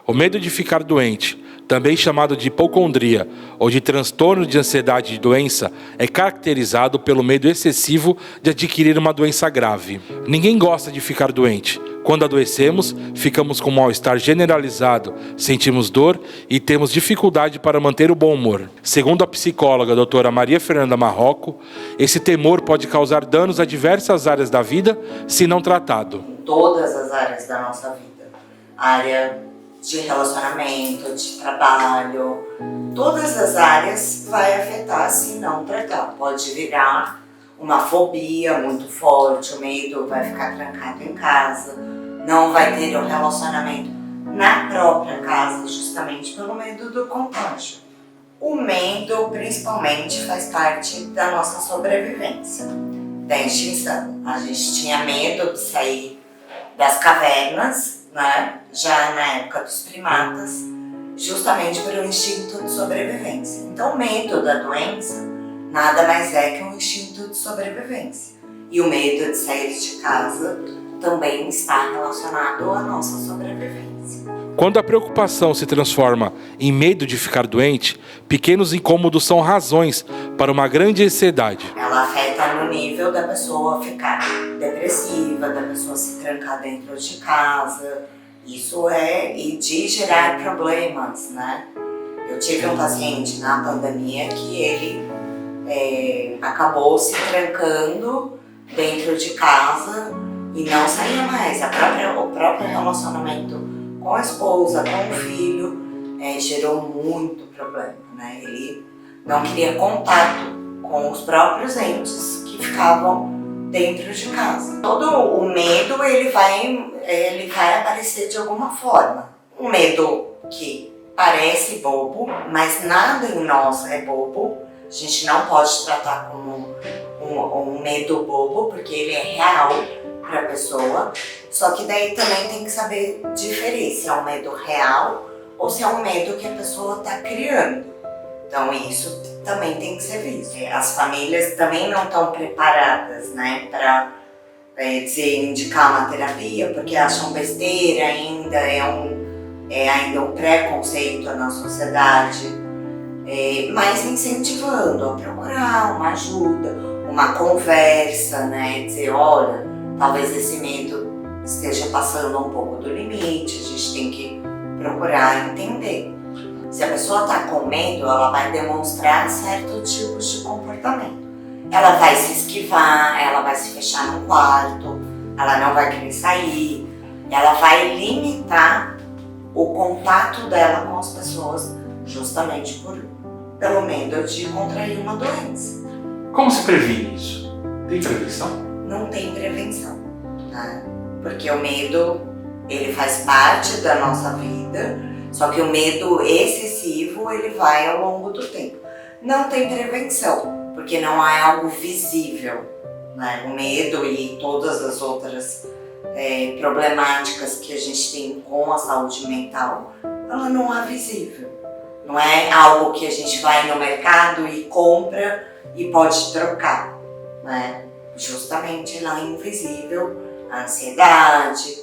O medo de ficar doente, também chamado de hipocondria ou de transtorno de ansiedade de doença, é caracterizado pelo medo excessivo de adquirir uma doença grave. Ninguém gosta de ficar doente. Quando adoecemos, ficamos com mal-estar generalizado, sentimos dor e temos dificuldade para manter o bom humor. Segundo a psicóloga doutora Maria Fernanda Marrocco, esse temor pode causar danos a diversas áreas da vida se não tratado. Em todas as áreas da nossa vida. Área de relacionamento, de trabalho, todas as áreas vai afetar se não tratar. Pode virar uma fobia muito forte, o medo vai ficar trancado em casa, não vai ter um relacionamento na própria casa, justamente pelo medo do contágio. O medo, principalmente, faz parte da nossa sobrevivência, da extinção. A gente tinha medo de sair das cavernas, né? Já na época dos primatas, justamente pelo instinto de sobrevivência. Então, o medo da doença nada mais é que um instinto de sobrevivência. E o medo de sair de casa também está relacionado à nossa sobrevivência. Quando a preocupação se transforma em medo de ficar doente, pequenos incômodos são razões para uma grande ansiedade. Ela afeta no nível da pessoa ficar depressiva, da pessoa se trancar dentro de casa. Isso e de gerar problemas, né? Eu tive um paciente na pandemia que ele acabou se trancando dentro de casa e não saía mais. O próprio relacionamento com a esposa, com o filho, gerou muito problema, né? Ele não queria contato com os próprios entes que ficavam dentro de casa. Todo o medo ele vai aparecer de alguma forma. Um medo que parece bobo, mas nada em nós é bobo. A gente não pode tratar como um medo bobo, porque ele é real para a pessoa. Só que daí também tem que saber diferir se é um medo real ou se é um medo que a pessoa está criando. Então isso também tem que ser visto. As famílias também não estão preparadas, né, para indicar uma terapia, porque acham besteira ainda, ainda um preconceito na sociedade, mas incentivando a procurar uma ajuda, uma conversa, né, dizer, olha, talvez esse medo esteja passando um pouco do limite, a gente tem que procurar entender. Se a pessoa está com medo, ela vai demonstrar certos tipos de comportamento. Ela vai se esquivar, ela vai se fechar no quarto, ela não vai querer sair, ela vai limitar o contato dela com as pessoas justamente pelo medo de contrair uma doença. Como se previne isso? Tem prevenção? Não tem prevenção, né? Porque o medo, ele faz parte da nossa vida, só que o medo excessivo, ele vai ao longo do tempo. Não tem prevenção, porque não é algo visível, né? O medo e todas as outras problemáticas que a gente tem com a saúde mental, ela não é visível. Não é algo que a gente vai no mercado e compra e pode trocar, né? Justamente ela é invisível, a ansiedade,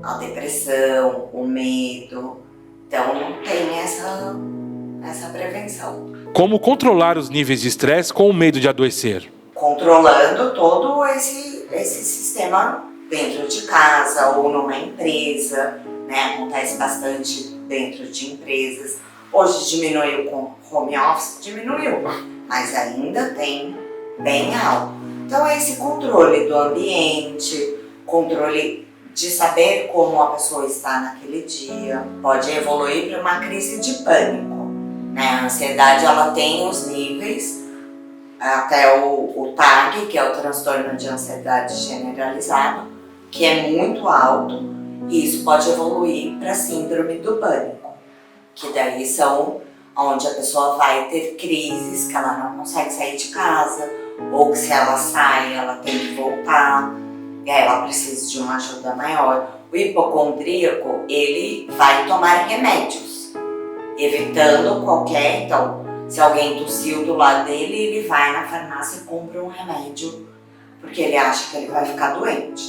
a depressão, o medo. Então não tem essa prevenção. Como controlar os níveis de estresse com o medo de adoecer? Controlando todo esse sistema dentro de casa ou numa empresa, né? Acontece bastante dentro de empresas. Hoje diminuiu com home office, mas ainda tem bem alto. Então é esse controle do ambiente, controle de saber como a pessoa está naquele dia. Pode evoluir para uma crise de pânico, né? A ansiedade, ela tem os níveis, até o TAG, que é o transtorno de ansiedade generalizado, que é muito alto, e isso pode evoluir para a síndrome do pânico, que daí são onde a pessoa vai ter crises, que ela não consegue sair de casa, ou que se ela sai, ela tem que voltar, e aí ela precisa de uma ajuda maior. O hipocondríaco, ele vai tomar remédios, evitando qualquer... Então, se alguém tossiu do lado dele, ele vai na farmácia e compra um remédio, porque ele acha que ele vai ficar doente.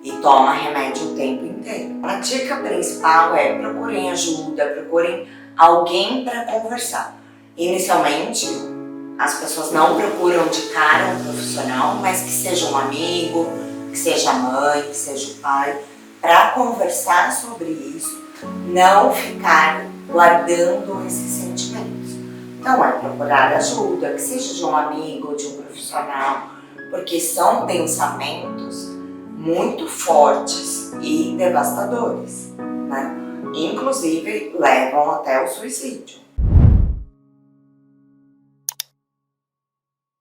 e toma remédio o tempo inteiro. A dica principal é procurem ajuda, procurem alguém para conversar. Inicialmente, as pessoas não procuram de cara um profissional, mas que seja um amigo, que seja a mãe, que seja o pai, para conversar sobre isso, não ficar guardando esses sentimentos. Então é procurar ajuda, que seja de um amigo, de um profissional, porque são pensamentos muito fortes e devastadores, né? Inclusive levam até o suicídio.